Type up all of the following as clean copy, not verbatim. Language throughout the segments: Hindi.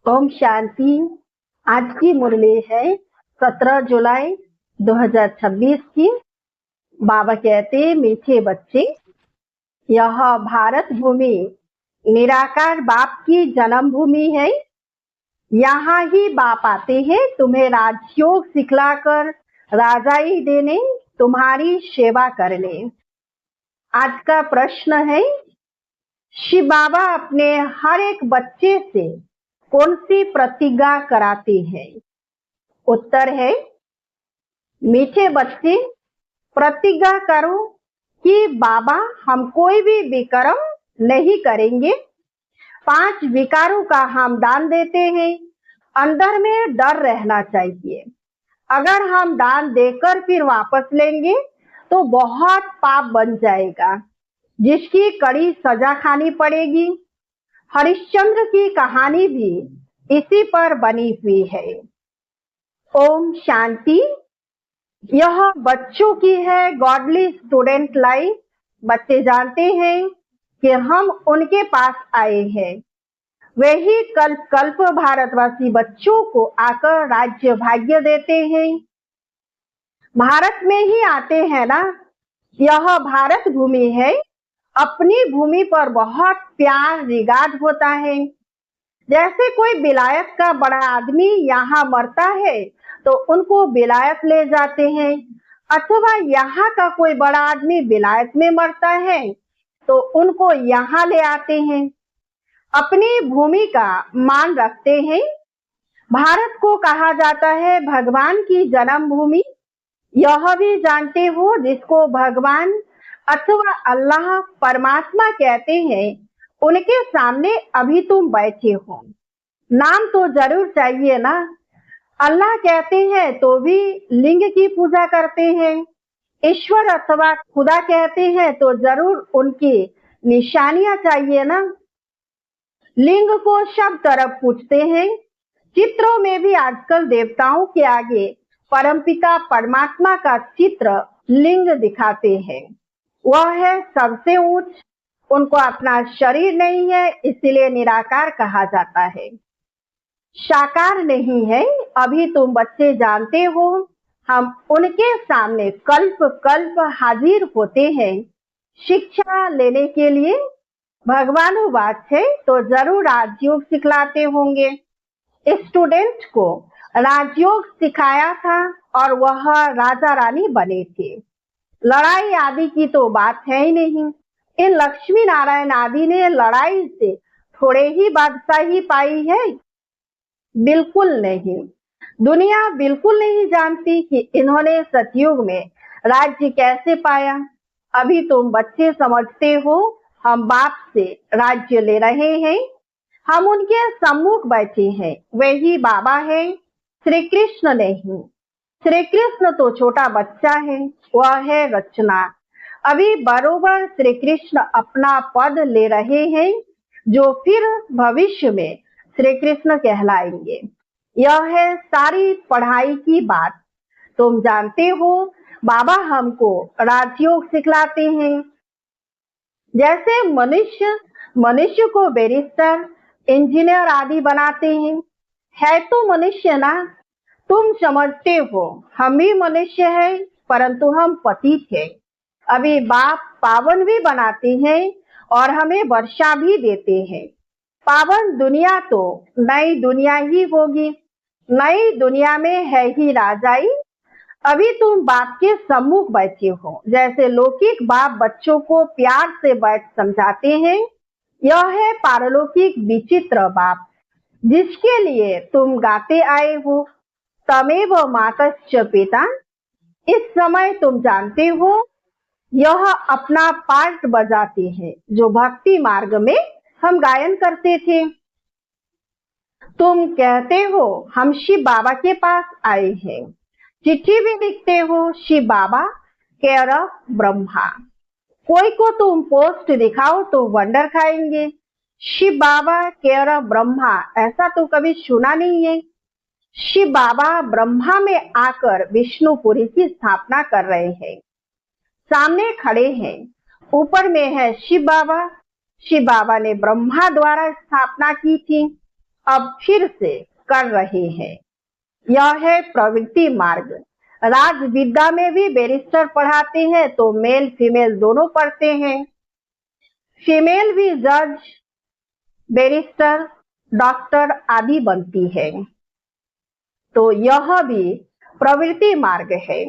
ओम शांति। आज की मुरली है 17 जुलाई 2026 की। बाबा कहते, मीठे बच्चे, यह भारत भूमि निराकार बाप की जन्म भूमि है। यहाँ ही बाप आते हैं तुम्हें राजयोग सिखलाकर राजाई देने, तुम्हारी सेवा करने। आज का प्रश्न है, शिव बाबा अपने हर एक बच्चे से कौन सी प्रतिज्ञा कराते हैं? उत्तर है, मीठे बच्चे, प्रतिज्ञा करो कि बाबा हम कोई भी विकर्म नहीं करेंगे। 5 विकारों का हम दान देते हैं। अंदर में डर रहना चाहिए। अगर हम दान देकर फिर वापस लेंगे तो बहुत पाप बन जाएगा, जिसकी कड़ी सजा खानी पड़ेगी। हरिश्चंद्र की कहानी भी इसी पर बनी हुई है। ओम शांति। यह बच्चों की है गॉडली स्टूडेंट लाइफ। बच्चे जानते हैं कि हम उनके पास आए हैं। वही कल्प कल्प भारतवासी बच्चों को आकर राज्य भाग्य देते हैं। भारत में ही आते हैं ना। यह भारत भूमि है। अपनी भूमि पर बहुत प्यार रिगार्ड होता है। जैसे कोई विलायत का बड़ा आदमी यहाँ मरता है तो उनको विलायत ले जाते हैं, अथवा यहाँ का कोई बड़ा आदमी विलायत में मरता है तो उनको यहाँ ले आते हैं। अपनी भूमि का मान रखते हैं। भारत को कहा जाता है भगवान की जन्म भूमि। यह भी जानते हो, जिसको भगवान अथवा अल्लाह परमात्मा कहते हैं, उनके सामने अभी तुम बैठे हो। नाम तो जरूर चाहिए ना। अल्लाह कहते हैं तो भी लिंग की पूजा करते हैं। ईश्वर अथवा खुदा कहते हैं तो जरूर उनकी निशानियां चाहिए ना। लिंग को सब तरफ पूछते हैं। चित्रों में भी आजकल देवताओं के आगे परमपिता परमात्मा का चित्र लिंग दिखाते हैं। वह है सबसे ऊंच। उनको अपना शरीर नहीं है, इसीलिए निराकार कहा जाता है। साकार नहीं है। अभी तुम बच्चे जानते हो, हम उनके सामने कल्प कल्प हाजिर होते हैं शिक्षा लेने के लिए। भगवानुवाद है तो जरूर राजयोग सिखलाते होंगे। स्टूडेंट को राजयोग सिखाया था और वह राजा रानी बने थे। लड़ाई आदि की तो बात है ही नहीं। इन लक्ष्मी नारायण आदि ने लड़ाई से थोड़े ही बादशाही पाई है? बिल्कुल नहीं। दुनिया बिल्कुल नहीं जानती कि इन्होंने सतयुग में राज्य कैसे पाया। अभी तुम बच्चे समझते हो हम बाप से राज्य ले रहे हैं। हम उनके सम्मुख बैठे हैं। वही बाबा है, श्री कृष्ण नहीं। श्री कृष्ण तो छोटा बच्चा है, वह है रचना। अभी बरोबर श्री कृष्ण अपना पद ले रहे हैं, जो फिर भविष्य में श्री कृष्ण कहलाएंगे। यह है सारी पढ़ाई की बात। तुम जानते हो बाबा हमको राजयोग सिखलाते हैं। जैसे मनुष्य को बैरिस्टर, इंजीनियर आदि बनाते हैं। है तो मनुष्य ना। तुम समझते हो हम भी मनुष्य है, परंतु हम पतित है। अभी बाप पावन भी बनाते हैं और हमें वर्षा भी देते हैं। पावन दुनिया तो नई दुनिया ही होगी। नई दुनिया में है ही राजाई। अभी तुम बाप के सम्मुख बैठे हो। जैसे लौकिक बाप बच्चों को प्यार से बैठ समझाते हैं, यह है पारलौकिक विचित्र बाप, जिसके लिए तुम गाते आए हो, तमेव मातश्च पिता। इस समय तुम जानते हो यह अपना पार्ट बजाते हैं, जो भक्ति मार्ग में हम गायन करते थे। तुम कहते हो हम शिव बाबा के पास आए हैं। चिट्ठी भी लिखते हो, शिव बाबा केयर ऑफ ब्रह्मा। कोई को तुम पोस्ट दिखाओ तो वंडर खाएंगे। शिव बाबा केयर ऑफ ब्रह्मा, ऐसा तो कभी सुना नहीं है। शिव बाबा ब्रह्मा में आकर विष्णुपुरी की स्थापना कर रहे हैं। सामने खड़े हैं। ऊपर में है शिव बाबा। शिव बाबा ने ब्रह्मा द्वारा स्थापना की थी अब फिर से कर रहे हैं। यह है प्रवृत्ति मार्ग। राज विद्या में भी बैरिस्टर पढ़ाते हैं तो मेल फीमेल दोनों पढ़ते हैं। फीमेल भी जज, बैरिस्टर, डॉक्टर आदि बनती है। तो यह भी प्रवृत्ति मार्ग है।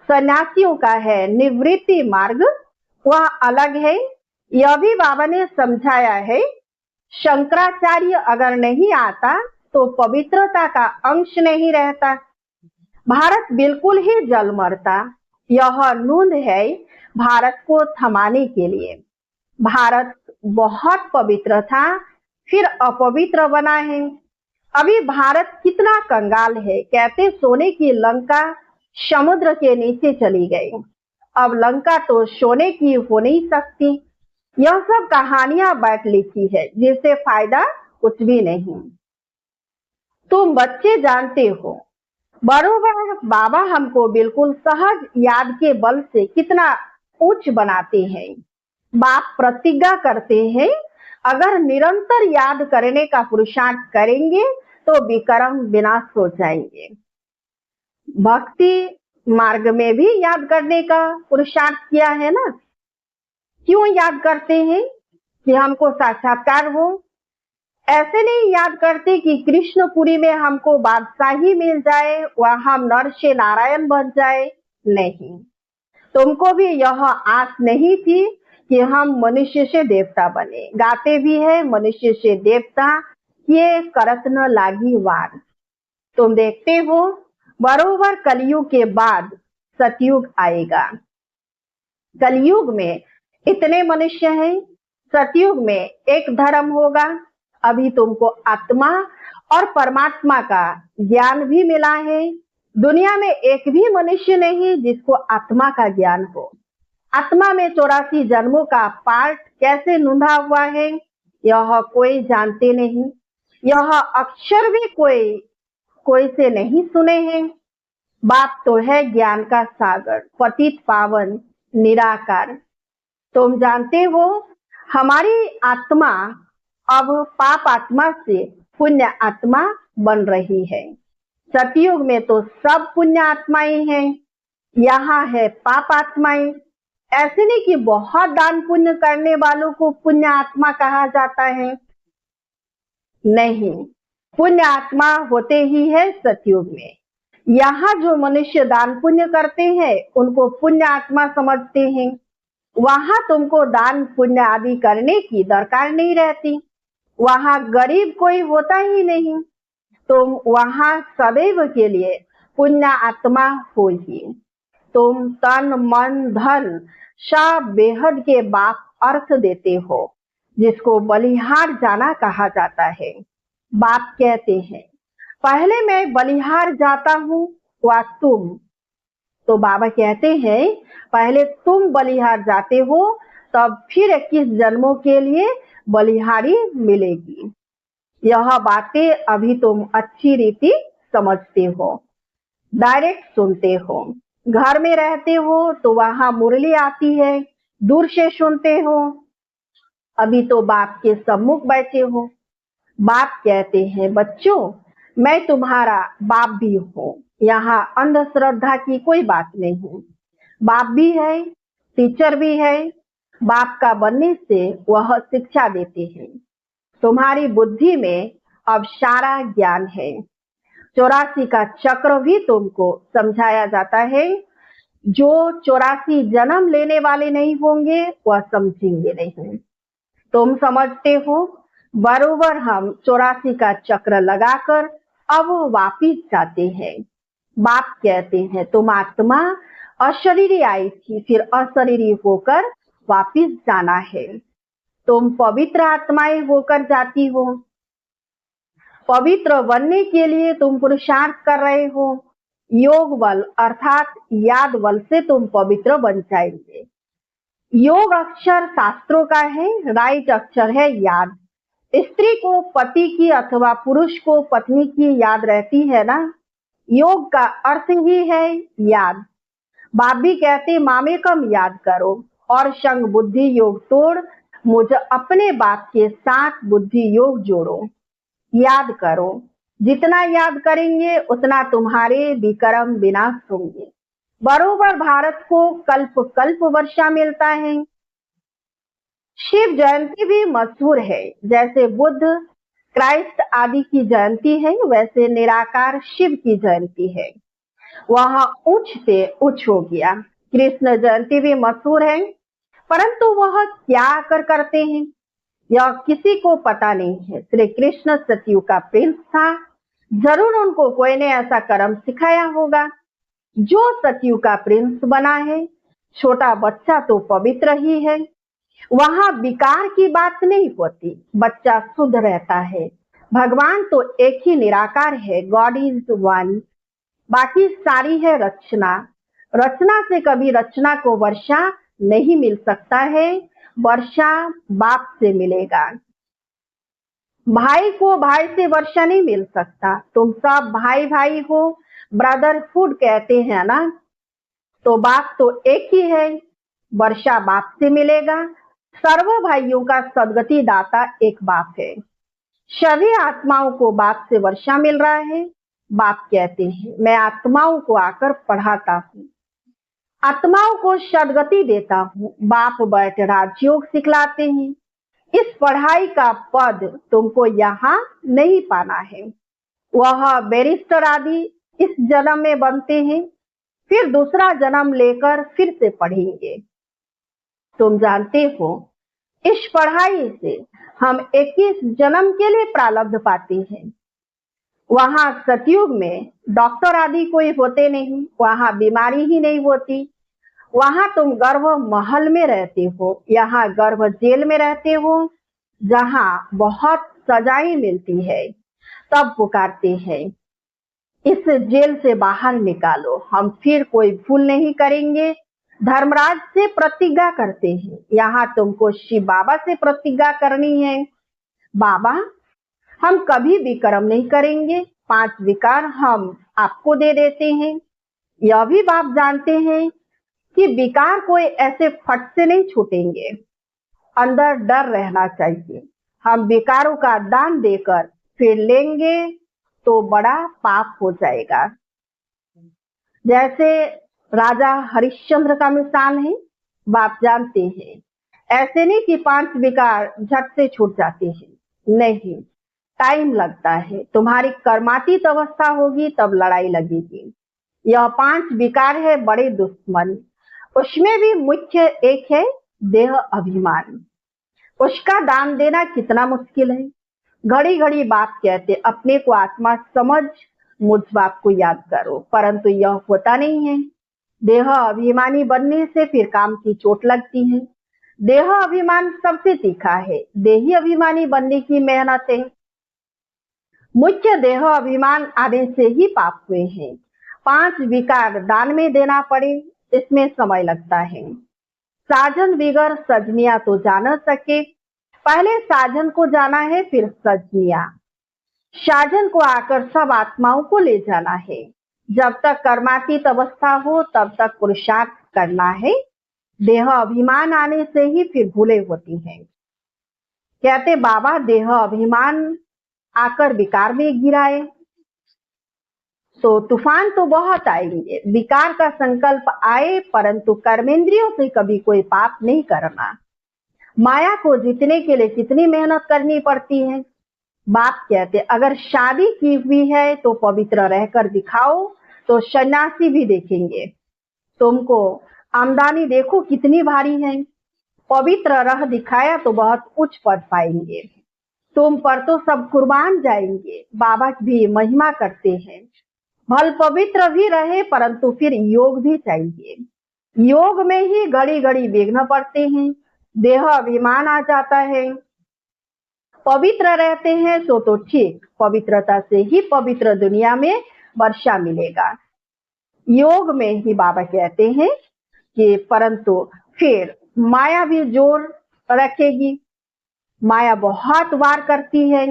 सन्यासियों का है निवृत्ति मार्ग, वह अलग है। यह भी बाबा ने समझाया है। शंकराचार्य अगर नहीं आता तो पवित्रता का अंश नहीं रहता, भारत बिल्कुल ही जल मरता। यह नूंद है भारत को थमाने के लिए। भारत बहुत पवित्र था, फिर अपवित्र बना है। अभी भारत कितना कंगाल है। कहते सोने की लंका समुद्र के नीचे चली गई। अब लंका तो सोने की हो नहीं सकती। यह सब कहानियां बैठ लिखी है जिससे फायदा कुछ भी नहीं। तुम बच्चे जानते हो, बरोबर बाबा हमको बिल्कुल सहज याद के बल से कितना उच्च बनाते हैं। बाप प्रतिज्ञा करते हैं अगर निरंतर याद करने का पुरुषार्थ करेंगे तो विक्रम विनाश हो जाएंगे। भक्ति मार्ग में भी याद करने का पुरुषार्थ किया है ना। क्यों याद करते हैं? कि हमको साक्षात्कार हो। ऐसे नहीं याद करते कि कृष्णपुरी में हमको बादशाही मिल जाए, वह हम नर से नारायण बन जाए। नहीं, तुमको भी यह आस नहीं थी कि हम मनुष्य से देवता बने। गाते भी है मनुष्य से देवता, ये करत न लागी वार। तुम देखते हो बरोबर कलयुग के बाद सतयुग आएगा। कलयुग में इतने मनुष्य हैं, सतयुग में एक धर्म होगा। अभी तुमको आत्मा और परमात्मा का ज्ञान भी मिला है। दुनिया में एक भी मनुष्य नहीं जिसको आत्मा का ज्ञान हो। आत्मा में 84 जन्मों का पार्ट कैसे नूंधा हुआ है यह कोई जानते नहीं। यह अक्षर भी कोई से नहीं सुने हैं। बाप तो है ज्ञान का सागर, पतित पावन निराकार। तुम जानते हो हमारी आत्मा अब पाप आत्मा से पुण्य आत्मा बन रही है। सतयुग में तो सब पुण्य आत्माएं हैं, यहाँ है पाप आत्माएं। ऐसे नहीं कि बहुत दान पुण्य करने वालों को पुण्य आत्मा कहा जाता है। नहीं, पुण्य आत्मा होते ही है सतयुग में। यहाँ जो मनुष्य दान पुण्य करते हैं उनको पुण्य आत्मा समझते हैं। वहां तुमको दान पुण्य आदि करने की दरकार नहीं रहती। वहां गरीब कोई होता ही नहीं। तुम वहां सदैव के लिए पुण्य आत्मा हो ही। तुम तन मन धन सब बेहद के बाप अर्थ देते हो, जिसको बलिहार जाना कहा जाता है। बाप कहते हैं पहले मैं बलिहार जाता हूँ व तुम। तो बाबा कहते हैं पहले तुम बलिहार जाते हो, तब फिर 21 जन्मों के लिए बलिहारी मिलेगी। यह बातें अभी तुम अच्छी रीति समझते हो, डायरेक्ट सुनते हो। घर में रहते हो तो वहां मुरली आती है, दूर से सुनते हो। अभी तो बाप के सम्मुख बैठे हो। बाप कहते हैं बच्चों मैं तुम्हारा बाप भी हूँ, यहाँ अंधश्रद्धा की कोई बात नहीं। बाप भी है, टीचर भी है। बाप का बनने से वह शिक्षा देते हैं। तुम्हारी बुद्धि में अब सारा ज्ञान है। 84 का चक्र भी तुमको समझाया जाता है। जो 84 जन्म लेने वाले नहीं होंगे वह समझेंगे नहीं। तुम समझते हो बरोबर हम 84 का चक्र लगाकर अब वापिस जाते हैं। बाप कहते हैं तुम आत्मा अशरीरी आई थी, फिर अशरीरी होकर वापिस जाना है। तुम पवित्र आत्माएं होकर जाती हो। पवित्र बनने के लिए तुम पुरुषार्थ कर रहे हो। योग बल अर्थात याद बल से तुम पवित्र बन जाएंगे। योग अक्षर शास्त्रों का है, राइट अक्षर है याद। स्त्री को पति की अथवा पुरुष को पत्नी की याद रहती है ना। योग का अर्थ ही है याद। बाप भी कहते मामे कम याद करो और संग बुद्धि योग तोड़, मुझ अपने बाप के साथ बुद्धि योग जोड़ो। याद करो, जितना याद करेंगे उतना तुम्हारे विक्रम विनाश होंगे। बरोबर भारत को कल्प कल्प वर्षा मिलता है। शिव जयंती भी मशहूर है। जैसे बुद्ध, क्राइस्ट आदि की जयंती है, वैसे निराकार शिव की जयंती है। वह उच्च से उच्च हो गया। कृष्ण जयंती भी मशहूर है, परंतु वह क्या आकर करते हैं यह किसी को पता नहीं है। श्री कृष्ण सतयुग का प्रिंस था। जरूर उनको कोई ने ऐसा कर्म सिखाया होगा जो सतयुग का प्रिंस बना है। छोटा बच्चा तो पवित्र ही है, वहां विकार की बात नहीं होती, बच्चा शुद्ध रहता है। भगवान तो एक ही निराकार है, गॉड इज वन। बाकी सारी है रचना। रचना से कभी रचना को वर्षा नहीं मिल सकता है, वर्षा बाप से मिलेगा। भाई को भाई से वर्षा नहीं मिल सकता। तुम सब भाई भाई हो, ब्रदरहुड कहते हैं ना, तो बाप तो एक ही है, वर्षा बाप से मिलेगा। सर्व भाइयों का सदगति दाता एक बाप है। सभी आत्माओं को बाप से वर्षा मिल रहा है। बाप कहते हैं मैं आत्माओं को आकर पढ़ाता हूँ, आत्माओं को सदगति देता हूँ। बाप बैठ राजयोग सिखलाते हैं। इस पढ़ाई का पद तुमको यहाँ नहीं पाना है। वह बैरिस्टर आदि इस जन्म में बनते हैं, फिर दूसरा जन्म लेकर फिर से पढ़ेंगे। तुम जानते हो इस पढ़ाई से हम 21 जन्म के लिए प्रारब्ध पाते हैं। वहां सतयुग में डॉक्टर आदि कोई होते नहीं, वहां बीमारी ही नहीं होती। वहां तुम गर्भ महल में रहते हो, यहाँ गर्भ जेल में रहते हो, जहां बहुत सजाएं मिलती है। तब पुकारते हैं इस जेल से बाहर निकालो, हम फिर कोई भूल नहीं करेंगे। धर्मराज से प्रतिज्ञा करते हैं, यहाँ तुमको शिव बाबा से प्रतिज्ञा करनी है। बाबा हम कभी भी कर्म नहीं करेंगे, 5 विकार हम आपको दे देते हैं। यह भी बाप जानते हैं कि विकार कोई ऐसे फट से नहीं छूटेंगे, अंदर डर रहना चाहिए। हम विकारों का दान देकर फिर लेंगे तो बड़ा पाप हो जाएगा। जैसे राजा हरिश्चंद्र का मिसाल है, बाप जानते हैं। ऐसे नहीं कि 5 विकार झट से छूट जाते हैं, नहीं, टाइम लगता है। तुम्हारी कर्मातीत अवस्था होगी तब लड़ाई लगेगी। यह 5 विकार है बड़े दुश्मन। उसमें भी मुख्य एक है देह अभिमान। उसका दान देना कितना मुश्किल है। घड़ी घड़ी बाप कहते अपने को आत्मा समझ, मुझ बाप को याद करो, परंतु यह होता नहीं है। देह अभिमानी बनने से फिर काम की चोट लगती है। देह अभिमान सबसे तीखा है, देही अभिमानी बनने की मेहनत है। मुख्य देह अभिमान आने से ही पाप हुए हैं। 5 विकार दान में देना पड़े, इसमें समय लगता है। साजन बिगर सजनिया तो जान सके, पहले साजन को जाना है फिर सजनिया। साजन को आकर सब आत्माओं को ले जाना है। जब तक कर्मातीत अवस्था हो तब तक पुरुषार्थ करना है। देह अभिमान आने से ही फिर भूले होती हैं। कहते बाबा देह अभिमान आकर विकार में गिराए तो तूफान तो बहुत आएंगे। विकार का संकल्प आए, परंतु कर्मेंद्रियों से कभी कोई पाप नहीं करना। माया को जीतने के लिए कितनी मेहनत करनी पड़ती है। बाप कहते अगर शादी की हुई है तो पवित्र रहकर दिखाओ तो सन्यासी भी देखेंगे। तुमको आमदनी देखो कितनी भारी है, पवित्र रह दिखाया तो बहुत उच्च पद पाएंगे। तुम पर तो सब कुर्बान जाएंगे। बाबा भी महिमा करते हैं, भल पवित्र भी रहे परंतु फिर योग भी चाहिए। योग में ही घड़ी घड़ी विघ्न पड़ते हैं, देह अभिमान आ जाता है। पवित्र रहते हैं तो ठीक, पवित्रता से ही पवित्र दुनिया में वर्षा मिलेगा। योग में ही बाबा कहते हैं कि परंतु फिर माया भी जोर रखेगी। माया बहुत वार करती है।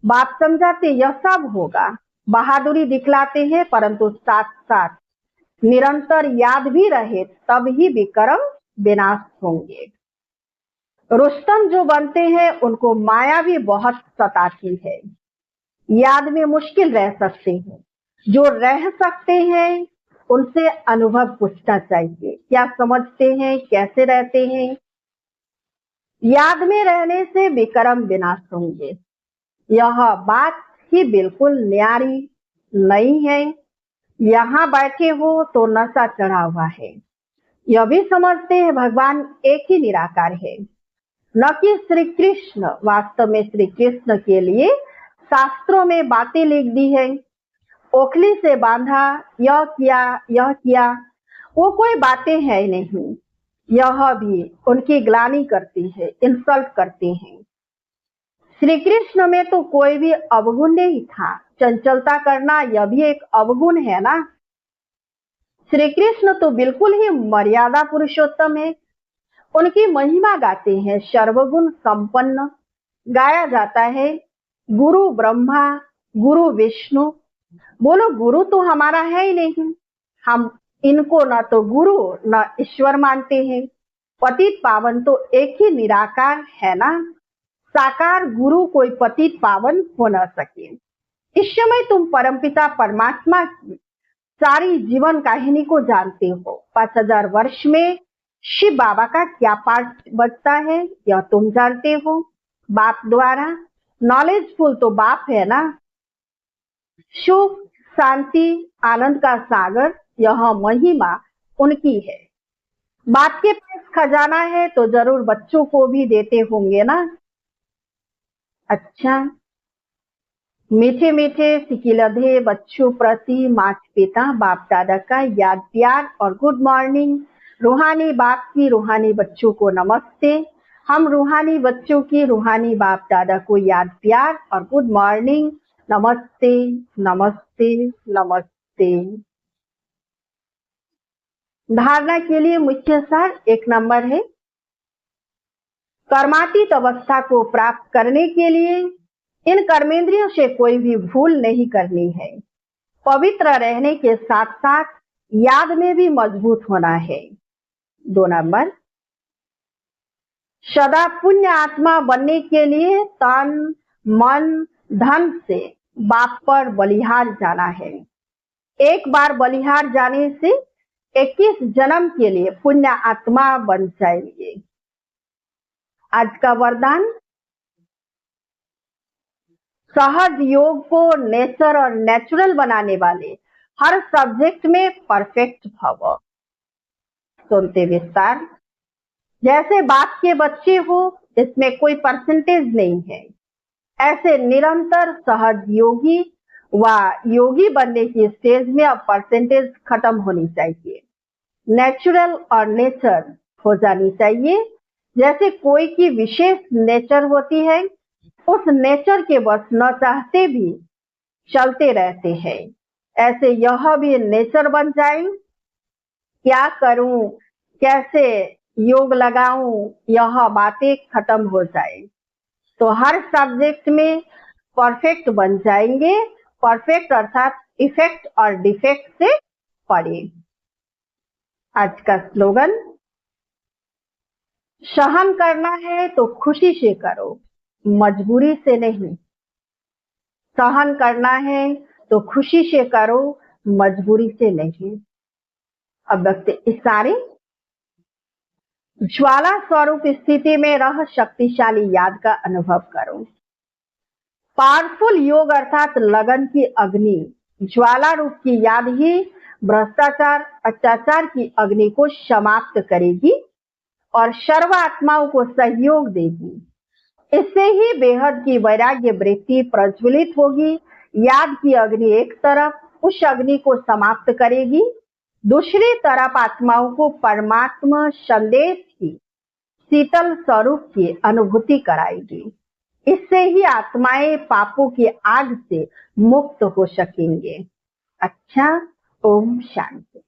बाप समझाते यह सब होगा, बहादुरी दिखलाते हैं, परंतु साथ साथ निरंतर याद भी रहे तब ही विक्रम विनाश होंगे। रुस्तम जो बनते हैं उनको माया भी बहुत सताती है। याद में मुश्किल रह सकते हैं। जो रह सकते हैं उनसे अनुभव पूछना चाहिए, क्या समझते हैं, कैसे रहते हैं। याद में रहने से विक्रम विनाश होंगे। यह बात ही बिल्कुल न्यारी नहीं है। यहाँ बैठे हो तो नशा चढ़ा हुआ है। यह भी समझते हैं भगवान एक ही निराकार है, न कि श्री कृष्ण। वास्तव में श्री कृष्ण के लिए शास्त्रों में बातें लिख दी है। ओखली से बांधा, यह किया, वो कोई बातें है नहीं। यह भी उनकी ग्लानि करती है, इंसल्ट करते हैं। श्री कृष्ण में तो कोई भी अवगुण नहीं था। चंचलता करना यह भी एक अवगुण है ना। श्री कृष्ण तो बिल्कुल ही मर्यादा पुरुषोत्तम है। उनकी महिमा गाते हैं, सर्वगुण संपन्न। गाया जाता है गुरु ब्रह्मा, गुरु विष्णु। बोलो, गुरु तो हमारा है ही नहीं। हम इनको न तो गुरु न ईश्वर मानते हैं। पतित पावन तो एक ही निराकार है ना। साकार गुरु कोई पतित पावन हो न सके। इस समय तुम परमपिता परमात्मा की सारी जीवन कहानी को जानते हो। 5000 वर्ष में शिव बाबा का क्या पाठ बचता है यह तुम जानते हो। बाप द्वारा नॉलेजफुल तो बाप है ना। सुख, शांति, आनंद का सागर, यह महिमा उनकी है। बाप के पास खजाना है तो जरूर बच्चों को भी देते होंगे ना। अच्छा, मीठे मीठे सिकिलधे बच्चों प्रति माता पिता बाप दादा का याद प्यार और गुड मॉर्निंग। रूहानी बाप की रूहानी बच्चों को नमस्ते। हम रूहानी बच्चों की रूहानी बाप दादा को याद प्यार और गुड मॉर्निंग। नमस्ते नमस्ते नमस्ते। धारणा के लिए मुख्य सार 1 नंबर है, कर्मातीत अवस्था को प्राप्त करने के लिए इन कर्मेंद्रियों से कोई भी भूल नहीं करनी है। पवित्र रहने के साथ साथ याद में भी मजबूत होना है। 2 नंबर, सदा पुण्य आत्मा बनने के लिए तन मन धन से बाप पर बलिहार जाना है। एक बार बलिहार जाने से 21 जन्म के लिए पुण्य आत्मा बन जाएंगे। आज का वरदान, सहज योग को नेचर और नेचुरल बनाने वाले हर सब्जेक्ट में परफेक्ट भव। सुनते विस्तार। जैसे बाप के बच्चे हो, इसमें कोई परसेंटेज नहीं है। ऐसे निरंतर सहज योगी व योगी बनने की स्टेज में अब परसेंटेज खत्म होनी चाहिए। नेचुरल और नेचर हो जानी चाहिए। जैसे कोई की विशेष नेचर होती है, उस नेचर के बस न चाहते भी चलते रहते हैं। ऐसे यह भी नेचर बन जाए। क्या करूं, कैसे योग लगाऊं, यह बातें खत्म हो जाए तो हर सब्जेक्ट में परफेक्ट बन जाएंगे। परफेक्ट अर्थात इफेक्ट और डिफेक्ट से पढ़े। आज का स्लोगन, सहन करना है तो खुशी से करो, मजबूरी से नहीं। सहन करना है तो खुशी से करो, मजबूरी से नहीं। अब व्यक्त इशारे। ज्वाला स्वरूप स्थिति में रह शक्तिशाली याद का अनुभव करो। पावरफुल योग अर्थात लगन की अग्नि, ज्वाला रूप की याद ही भ्रष्टाचार अत्याचार की अग्नि को समाप्त करेगी और सर्व आत्माओं को सहयोग देगी। इससे ही बेहद की वैराग्य वृत्ति प्रज्वलित होगी। याद की अग्नि एक तरफ उस अग्नि को समाप्त करेगी, दूसरी तरफ आत्माओं को परमात्मा संदेश की शीतल स्वरूप की अनुभूति कराएगी। इससे ही आत्माएं पापों की आग से मुक्त हो सकेंगे। अच्छा, ओम शांति।